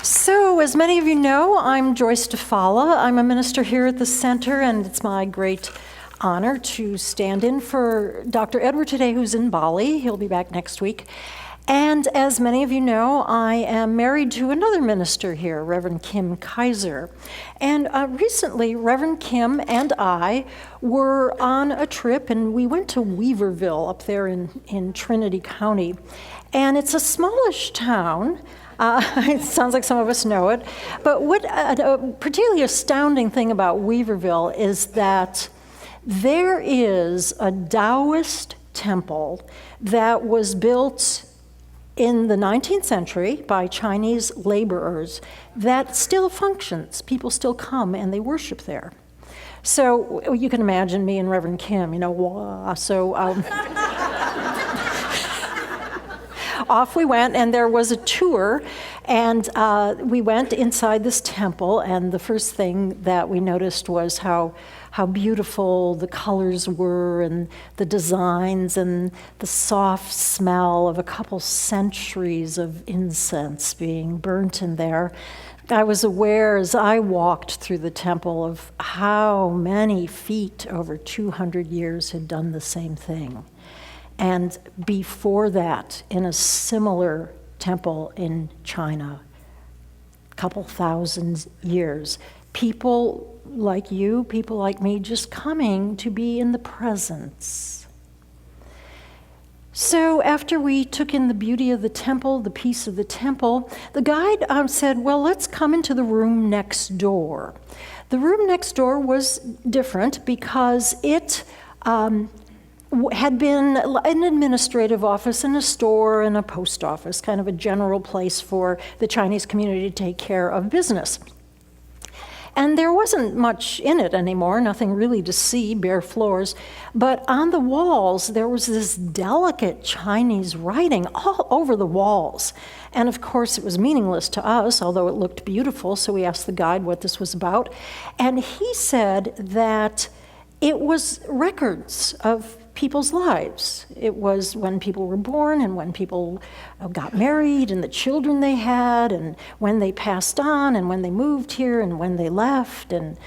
So, as many of you know, I'm Joyce. I'm a minister here at the center, and it's my great honor to stand in for Dr. Edward today, who's in Bali. He'll be back next week. And as many of you know, I am married to another minister here, Reverend Kim Kaiser. And recently, Reverend Kim and I were on a trip, and we went to Weaverville up there in Trinity County. And it's a smallish town. It sounds like some of us know it. But what a particularly astounding thing about Weaverville is that there is a Taoist temple that was built in the 19th century by Chinese laborers that still functions. People still come and they worship there. So you can imagine me and Reverend Kim, off we went, and there was a tour, and we went inside this temple, and the first thing that we noticed was how beautiful the colors were, and the designs, and the soft smell of a couple centuries of incense being burnt in there. I was aware as I walked through the temple of how many feet over 200 years had done the same thing. And before that, in a similar temple in China, a couple thousand years, people like you, people like me, just coming to be in the presence. So after we took in the beauty of the temple, the peace of the temple, the guide said, well, let's come into the room next door. The room next door was different because it had been an administrative office and a store and a post office, kind of a general place for the Chinese community to take care of business. And there wasn't much in it anymore, nothing really to see, bare floors. But on the walls, there was this delicate Chinese writing all over the walls. And of course, it was meaningless to us, although it looked beautiful, so we asked the guide what this was about. And he said that it was records of people's lives. It was when people were born and when people got married and the children they had and when they passed on and when they moved here and when they left and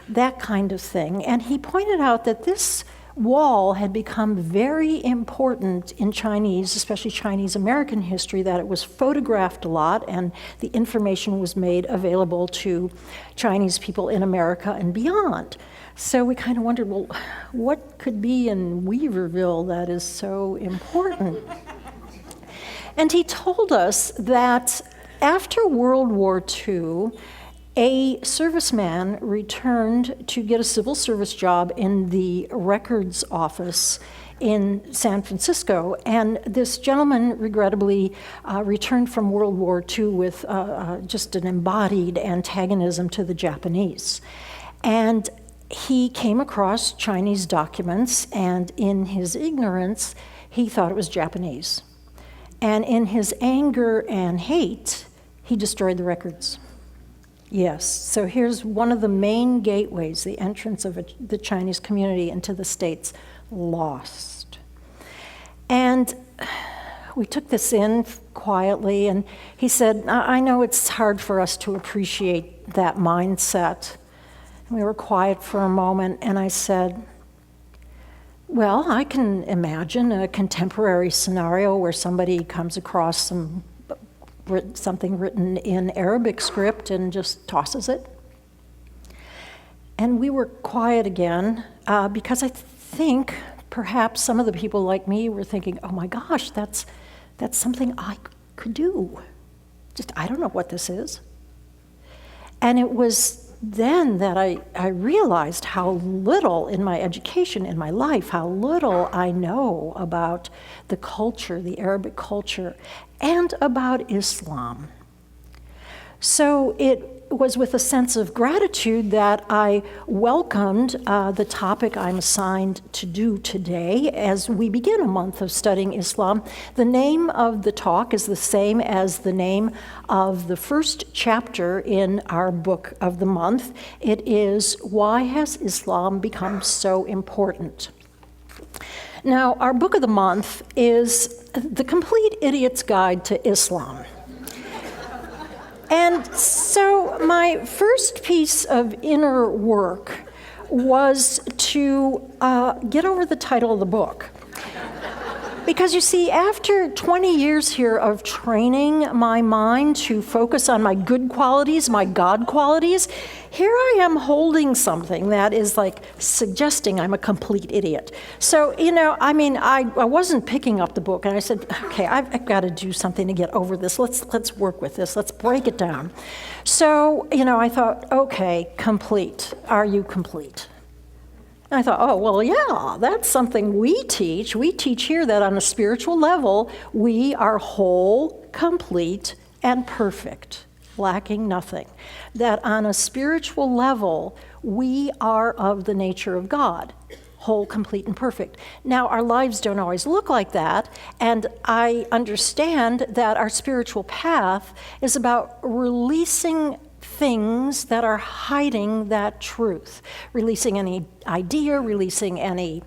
that kind of thing. And he pointed out that this wall had become very important in Chinese, especially Chinese American history, that it was photographed a lot and the information was made available to Chinese people in America and beyond. So we kind of wondered, well, what could be in Weaverville that is so important? And he told us that after World War II, a serviceman returned to get a civil service job in the records office in San Francisco, and this gentleman regrettably returned from World War II with just an embodied antagonism to the Japanese. And he came across Chinese documents, and in his ignorance, he thought it was Japanese. And in his anger and hate, he destroyed the records. Yes, so here's one of the main gateways, the entrance of the Chinese community into the States, lost. And we took this in quietly, and he said, I know it's hard for us to appreciate that mindset. We were quiet for a moment, and I said, well, I can imagine a contemporary scenario where somebody comes across something written in Arabic script and just tosses it. And we were quiet again because I think perhaps some of the people like me were thinking, oh my gosh, that's something I could do. Just, I don't know what this is. And it was then that I realized how little in my education, in my life, how little I know about the culture, the Arabic culture, and about Islam. So it was with a sense of gratitude that I welcomed the topic I'm assigned to do today as we begin a month of studying Islam. The name of the talk is the same as the name of the first chapter in our book of the month. It is, Why Has Islam Become So Important? Now, our book of the month is The Complete Idiot's Guide to Islam. And so my first piece of inner work was to get over the title of the book. Because you see, after 20 years here of training my mind to focus on my good qualities, my God qualities, here I am holding something that is like suggesting I'm a complete idiot. So, I wasn't picking up the book, and I said, okay, I've got to do something to get over this. Let's work with this. Let's break it down. So, I thought, okay, complete. Are you complete? And I thought, oh, well, yeah, that's something we teach. We teach here that on a spiritual level, we are whole, complete, and perfect, lacking nothing. That on a spiritual level, we are of the nature of God, whole, complete, and perfect. Now, our lives don't always look like that, and I understand that our spiritual path is about releasing things that are hiding that truth, releasing any idea, releasing any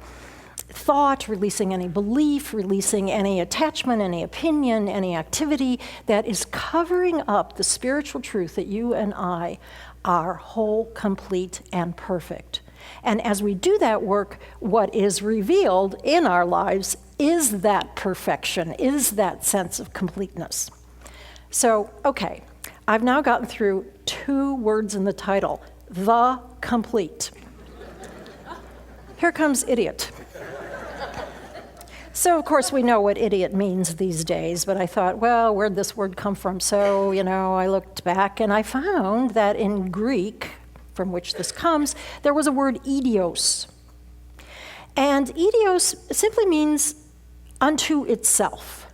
thought, releasing any belief, releasing any attachment, any opinion, any activity that is covering up the spiritual truth that you and I are whole, complete, and perfect. And as we do that work, what is revealed in our lives is that perfection, is that sense of completeness. So, okay, I've now gotten through 2 words in the title, the complete. Here comes idiot. So, of course, we know what idiot means these days, but I thought, well, where'd this word come from? So, I looked back and I found that in Greek, from which this comes, there was a word idios. And idios simply means unto itself.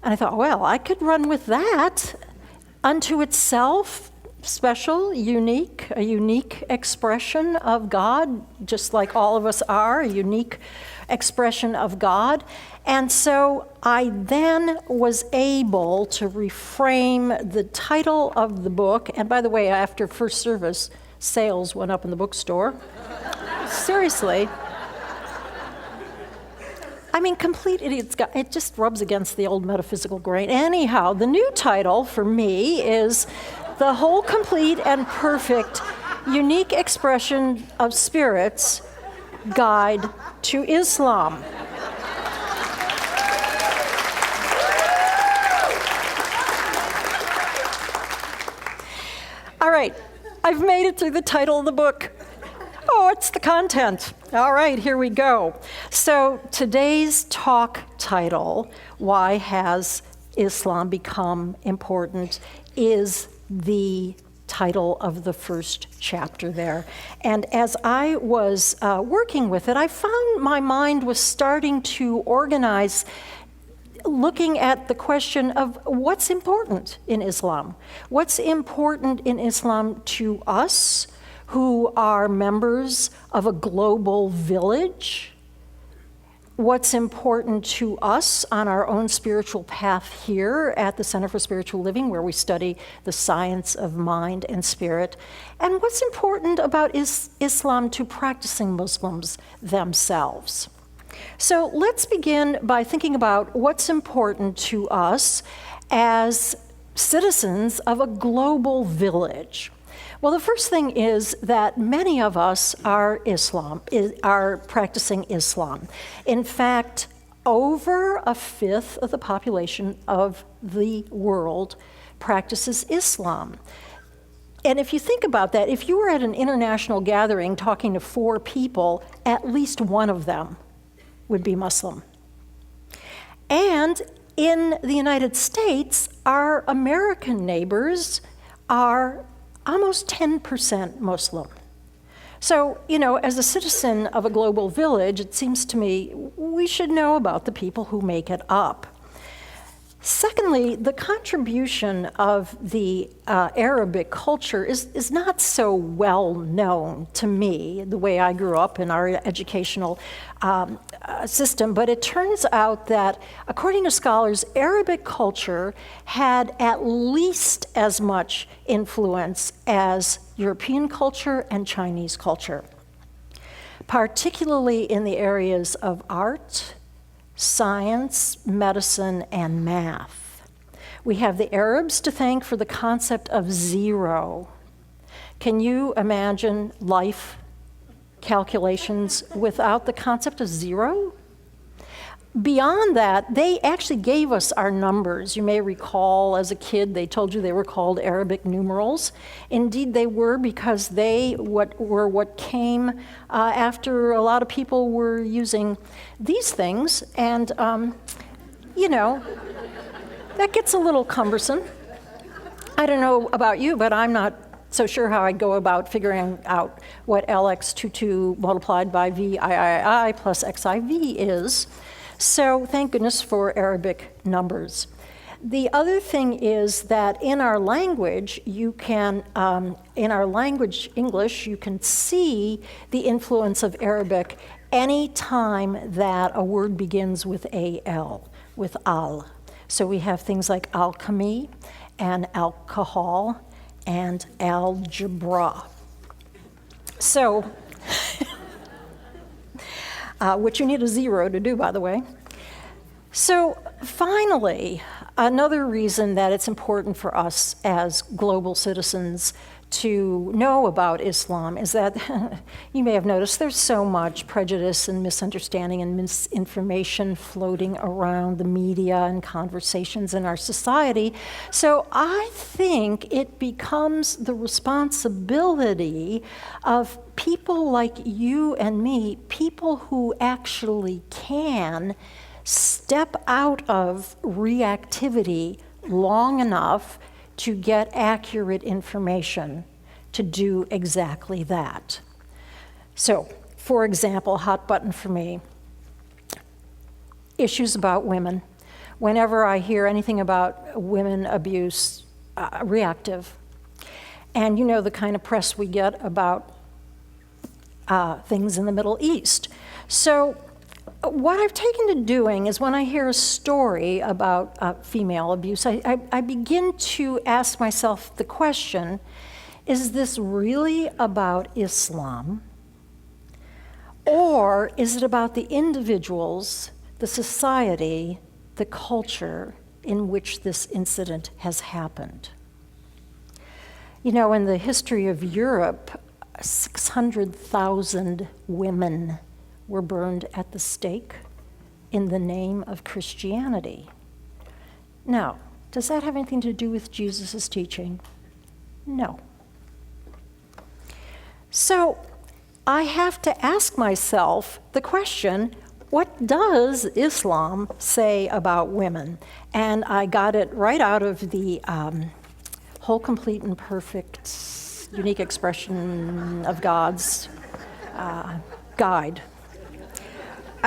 And I thought, well, I could run with that. Unto itself, special, unique, a unique expression of God, just like all of us are, a unique expression of God. And so I then was able to reframe the title of the book. And by the way, after first service, sales went up in the bookstore. Seriously. Complete idiots, it just rubs against the old metaphysical grain. Anyhow, the new title for me is The Whole, Complete, and Perfect Unique Expression of Spirit's Guide to Islam. All right, I've made it through the title of the book. Oh, it's the content. All right, here we go. So today's talk title, Why Has Islam Become Important, is the title of the first chapter there. And as I was working with it, I found my mind was starting to organize, looking at the question of what's important in Islam. What's important in Islam to us who are members of a global village? What's important to us on our own spiritual path here at the Center for Spiritual Living, where we study the science of mind and spirit? And what's important about Islam to practicing Muslims themselves? So let's begin by thinking about what's important to us as citizens of a global village. Well, the first thing is that many of us are practicing Islam. In fact, over 1/5 of the population of the world practices Islam. And if you think about that, if you were at an international gathering talking to 4 people, at least one of them would be Muslim. And in the United States, our American neighbors are almost 10% Muslim. So, as a citizen of a global village, it seems to me we should know about the people who make it up. Secondly, the contribution of the Arabic culture is not so well known to me, the way I grew up in our educational system, but it turns out that, according to scholars, Arabic culture had at least as much influence as European culture and Chinese culture, particularly in the areas of art, science, medicine, and math. We have the Arabs to thank for the concept of zero. Can you imagine life calculations without the concept of zero? Beyond that, they actually gave us our numbers. You may recall as a kid, they told you they were called Arabic numerals. Indeed, they were, because they were what came after a lot of people were using these things. And, that gets a little cumbersome. I don't know about you, but I'm not so sure how I'd go about figuring out what LX22 multiplied by VIII plus XIV is. So thank goodness for Arabic numbers. The other thing is that in our language, in our language, English, you can see the influence of Arabic any time that a word begins with AL, with al. So we have things like alchemy and alcohol and algebra. So, which you need a zero to do, by the way. So finally, another reason that it's important for us as global citizens to know about Islam is that you may have noticed there's so much prejudice and misunderstanding and misinformation floating around the media and conversations in our society. So I think it becomes the responsibility of people like you and me, people who actually can step out of reactivity long enough to get accurate information to do exactly that. So, for example, hot button for me, issues about women. Whenever I hear anything about women abuse, reactive. And you know the kind of press we get about things in the Middle East. So what I've taken to doing is when I hear a story about female abuse, I begin to ask myself the question, is this really about Islam? Or is it about the individuals, the society, the culture in which this incident has happened? You know, in the history of Europe, 600,000 women were burned at the stake in the name of Christianity. Now, does that have anything to do with Jesus' teaching? No. So I have to ask myself the question, what does Islam say about women? And I got it right out of the Whole, Complete, and Perfect Unique Expression of God's guide.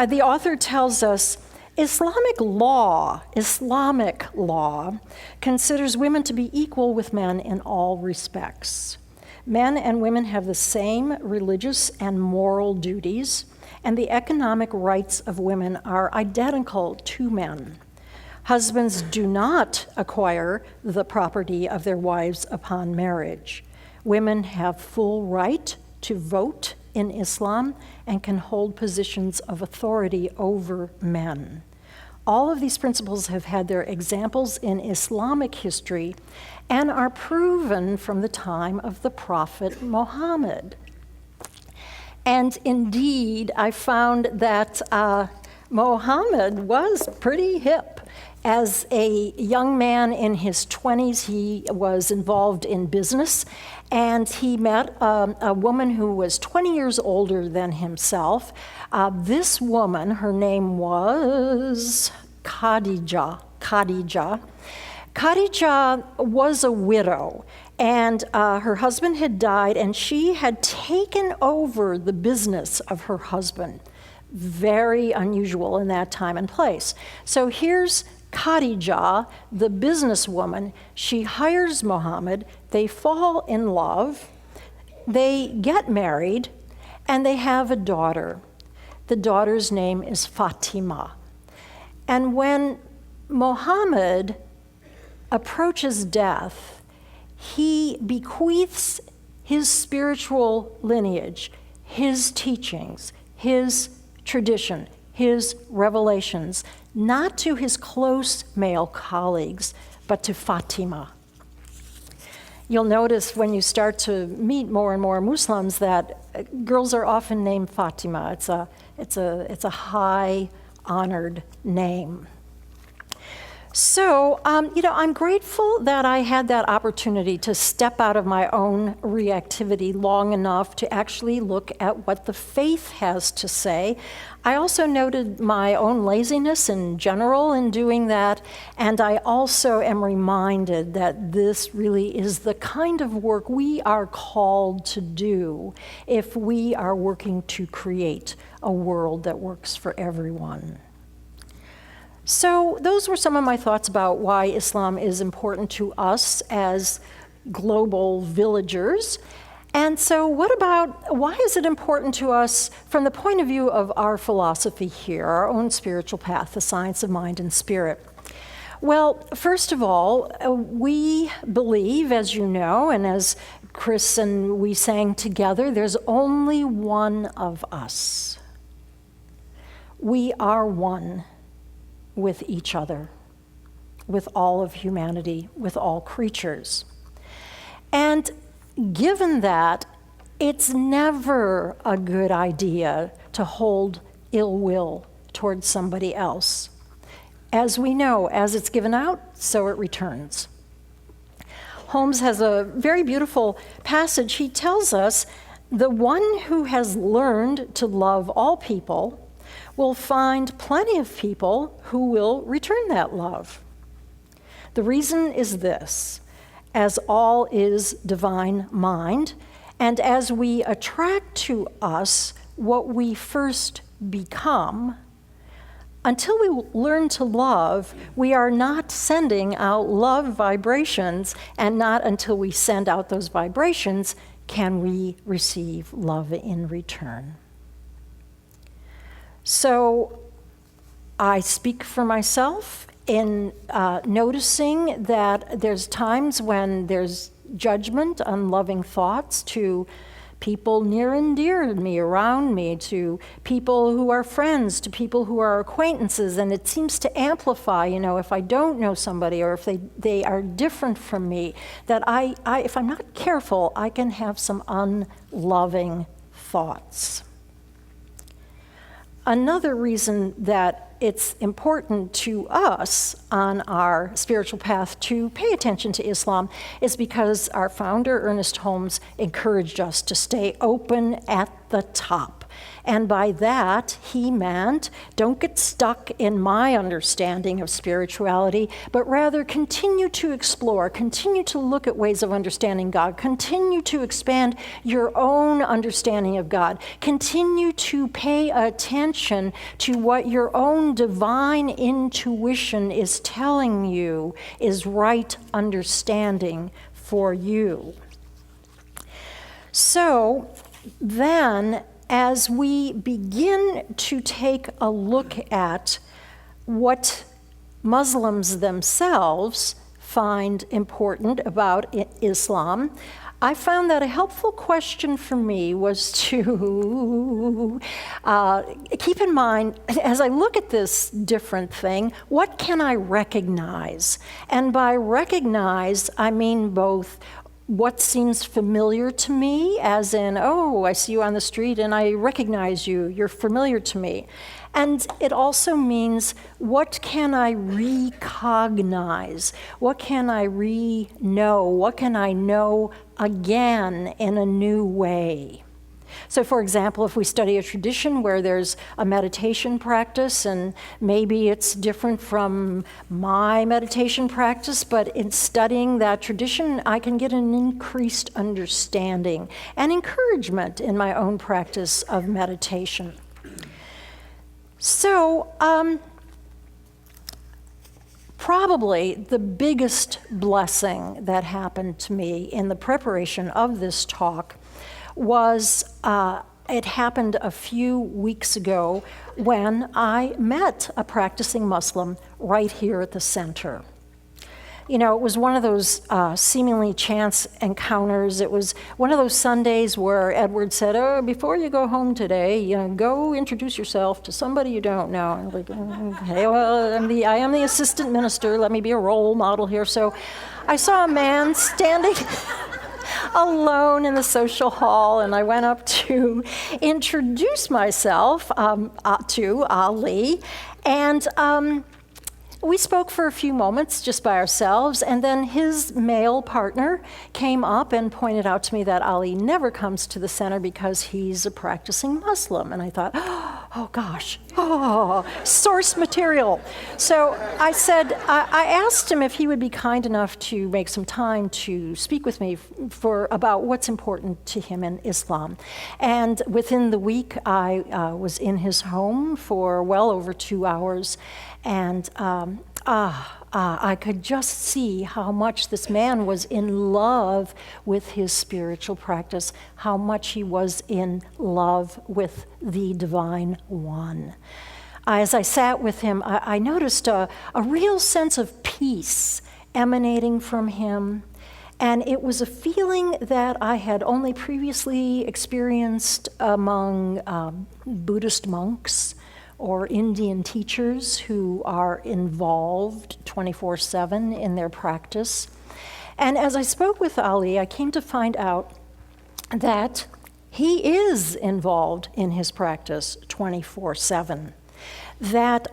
The author tells us Islamic law considers women to be equal with men in all respects. Men and women have the same religious and moral duties, and the economic rights of women are identical to men. Husbands do not acquire the property of their wives upon marriage. Women have full right to vote in Islam and can hold positions of authority over men. All of these principles have had their examples in Islamic history and are proven from the time of the Prophet Muhammad. And indeed, I found that Muhammad was pretty hip. As a young man in his 20s, he was involved in business, and he met a woman who was 20 years older than himself. This woman, her name was Khadija. Khadija was a widow, and her husband had died, and she had taken over the business of her husband. Very unusual in that time and place. So here's Khadija, the businesswoman. She hires Muhammad, they fall in love, they get married, and they have a daughter. The daughter's name is Fatima. And when Muhammad approaches death, he bequeaths his spiritual lineage, his teachings, his tradition, his revelations, not to his close male colleagues, but to Fatima. You'll notice when you start to meet more and more Muslims that girls are often named Fatima. It's a high honored name. So, I'm grateful that I had that opportunity to step out of my own reactivity long enough to actually look at what the faith has to say. I also noted my own laziness in general in doing that, and I also am reminded that this really is the kind of work we are called to do if we are working to create a world that works for everyone. So those were some of my thoughts about why Islam is important to us as global villagers. And so why is it important to us from the point of view of our philosophy here, our own spiritual path, the science of mind and spirit? Well, first of all, we believe, as you know, and as Chris and we sang together, there's only one of us. We are one with each other, with all of humanity, with all creatures. And given that, it's never a good idea to hold ill will towards somebody else. As we know, as it's given out, so it returns. Holmes has a very beautiful passage. He tells us, the one who has learned to love all people will find plenty of people who will return that love. The reason is this: as all is divine mind, and as we attract to us what we first become, until we learn to love, we are not sending out love vibrations, and not until we send out those vibrations can we receive love in return. So I speak for myself in noticing that there's times when there's judgment, unloving thoughts to people near and dear to me, around me, to people who are friends, to people who are acquaintances, and it seems to amplify, if I don't know somebody or if they are different from me, that if I'm not careful, I can have some unloving thoughts. Another reason that it's important to us on our spiritual path to pay attention to Islam is because our founder, Ernest Holmes, encouraged us to stay open at the top. And by that, he meant, don't get stuck in my understanding of spirituality, but rather continue to explore, continue to look at ways of understanding God, continue to expand your own understanding of God, continue to pay attention to what your own divine intuition is telling you is right understanding for you. So then, as we begin to take a look at what Muslims themselves find important about Islam, I found that a helpful question for me was to keep in mind, as I look at this different thing, what can I recognize? And by recognize, I mean both what seems familiar to me, as in, oh, I see you on the street and I recognize you, you're familiar to me. And it also means, what can I recognize? What can I know? What can I know again in a new way? So, for example, if we study a tradition where there's a meditation practice, and maybe it's different from my meditation practice, but in studying that tradition, I can get an increased understanding and encouragement in my own practice of meditation. So, probably the biggest blessing that happened to me in the preparation of this talk was it happened a few weeks ago when I met a practicing Muslim right here at the center. it was one of those seemingly chance encounters. It was one of those Sundays where Edward said, "Oh, before you go home today, go introduce yourself to somebody you don't know." And I'm like, "Okay, well, I am the assistant minister. Let me be a role model here." So I saw a man standing alone in the social hall, and I went up to introduce myself to Ali, and we spoke for a few moments just by ourselves, and then his male partner came up and pointed out to me that Ali never comes to the center because he's a practicing Muslim. And I thought, oh gosh, source material. So I said, I asked him if he would be kind enough to make some time to speak with me about what's important to him in Islam. And within the week, I was in his home for well over 2 hours. And I could just see how much this man was in love with his spiritual practice, how much he was in love with the Divine One. As I sat with him, I noticed a real sense of peace emanating from him. And it was a feeling that I had only previously experienced among Buddhist monks or Indian teachers who are involved 24/7 in their practice. And as I spoke with Ali, I came to find out that he is involved in his practice 24/7, that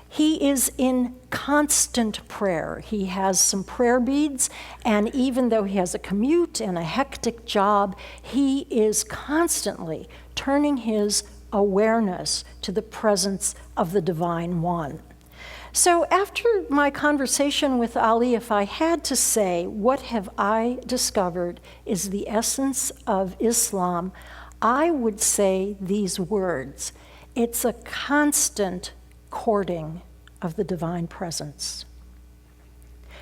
he is in constant prayer. He has some prayer beads, and even though he has a commute and a hectic job, he is constantly turning his awareness to the presence of the Divine One. So after my conversation with Ali, if I had to say, what have I discovered is the essence of Islam, I would say these words. It's a constant courting of the divine presence.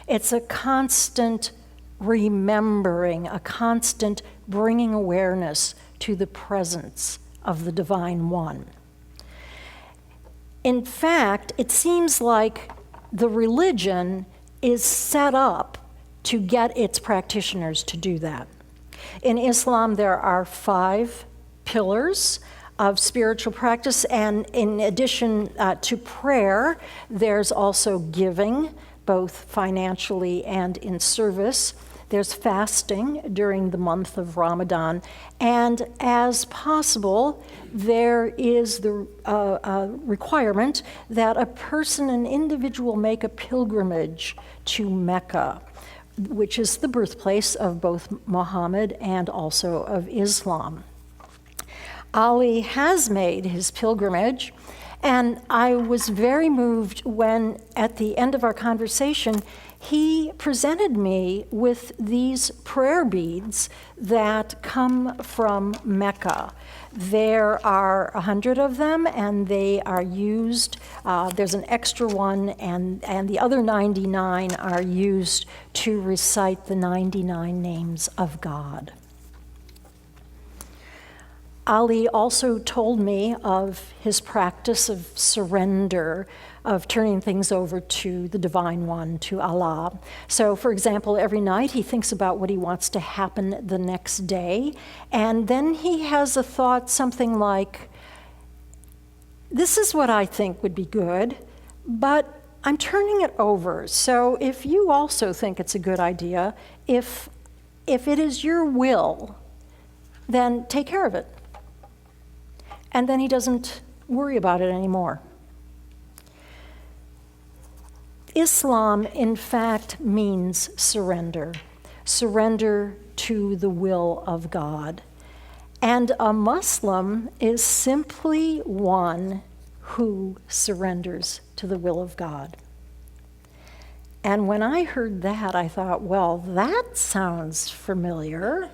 It's a constant remembering, a constant bringing awareness to the presence of the Divine One. In fact, it seems like the religion is set up to get its practitioners to do that. In Islam, there are 5 pillars of spiritual practice, and in addition to prayer, there's also giving, both financially and in service. There's fasting during the month of Ramadan, and as possible, there is the requirement that a person, an individual, make a pilgrimage to Mecca, which is the birthplace of both Muhammad and also of Islam. Ali has made his pilgrimage, and I was very moved when, at the end of our conversation, he presented me with these prayer beads that come from Mecca. There are 100 of them, and they are used. There's an extra one, and the other 99 are used to recite the 99 names of God. Ali also told me of his practice of surrender, of turning things over to the Divine One, to Allah. So, for example, every night he thinks about what he wants to happen the next day, and then he has a thought something like, this is what I think would be good, but I'm turning it over. So if you also think it's a good idea, if it is your will, then take care of it. And then he doesn't worry about it anymore. Islam, in fact, means surrender. Surrender to the will of God. And a Muslim is simply one who surrenders to the will of God. And when I heard that, I thought, well, that sounds familiar.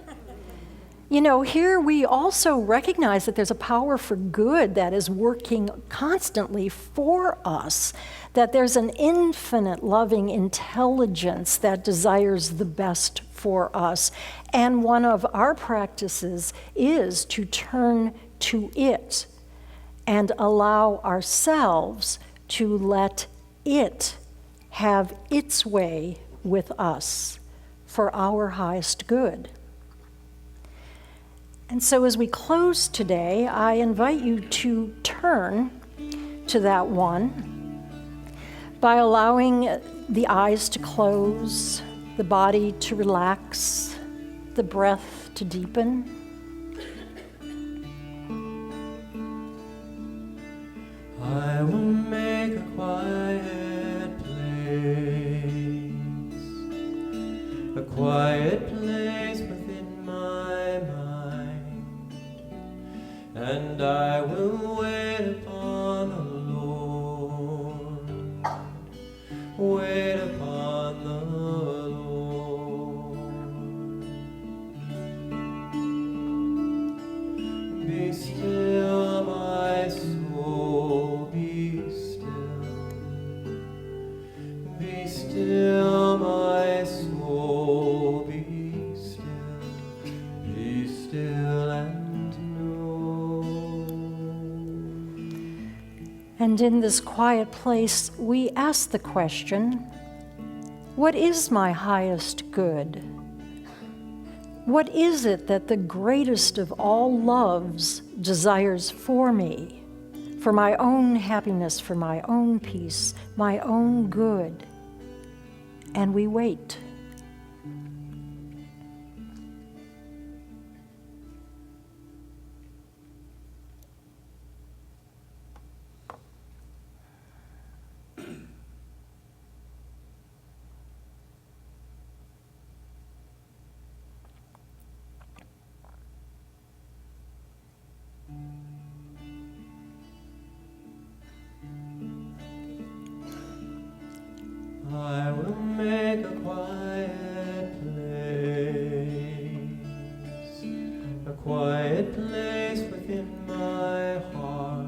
You know, here we also recognize that there's a power for good that is working constantly for us, that there's an infinite loving intelligence that desires the best for us. And one of our practices is to turn to it and allow ourselves to let it have its way with us for our highest good. And so as we close today, I invite you to turn to that one by allowing the eyes to close, the body to relax, the breath to deepen. I will make a quiet place within my mind, and I will wait upon the Lord, wait upon the Lord. Be still, my soul, be still. Be still, my soul, be still. Be still and know. And in this quiet place, we ask the question, what is my highest good? What is it that the greatest of all loves desires for me, for my own happiness, for my own peace, my own good? And we wait. I will make a quiet place within my heart,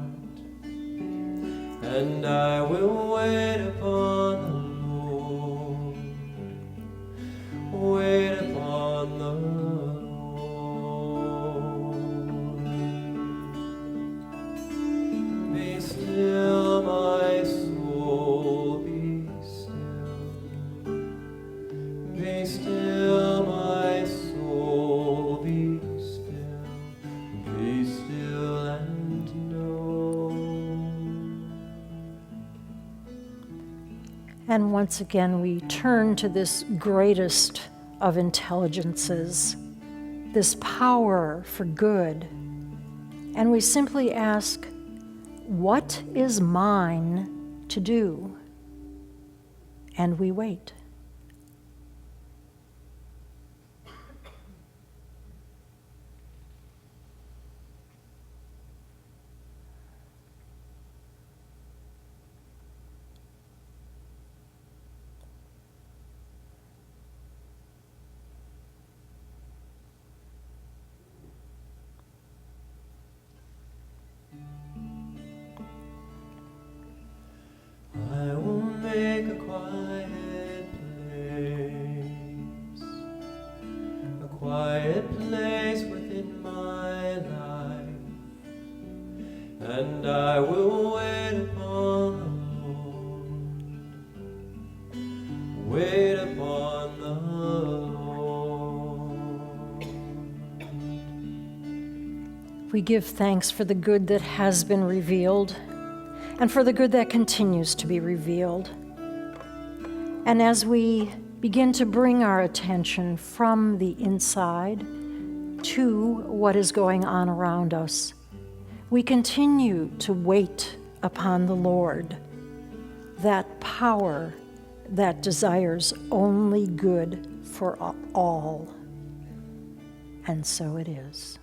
and I will wait upon the Lord, wait upon the Lord. Be still, my soul, be still. Be still, my soul, be still. Be still and know. And once again, we turn to this greatest of intelligences, this power for good. And we simply ask, what is mine to do? And we wait. I will make a quiet place within my life, and I will wait upon the Lord, wait upon the Lord. We give thanks for the good that has been revealed and for the good that continues to be revealed. And as we begin to bring our attention from the inside to what is going on around us, we continue to wait upon the Lord, that power that desires only good for all. And so it is.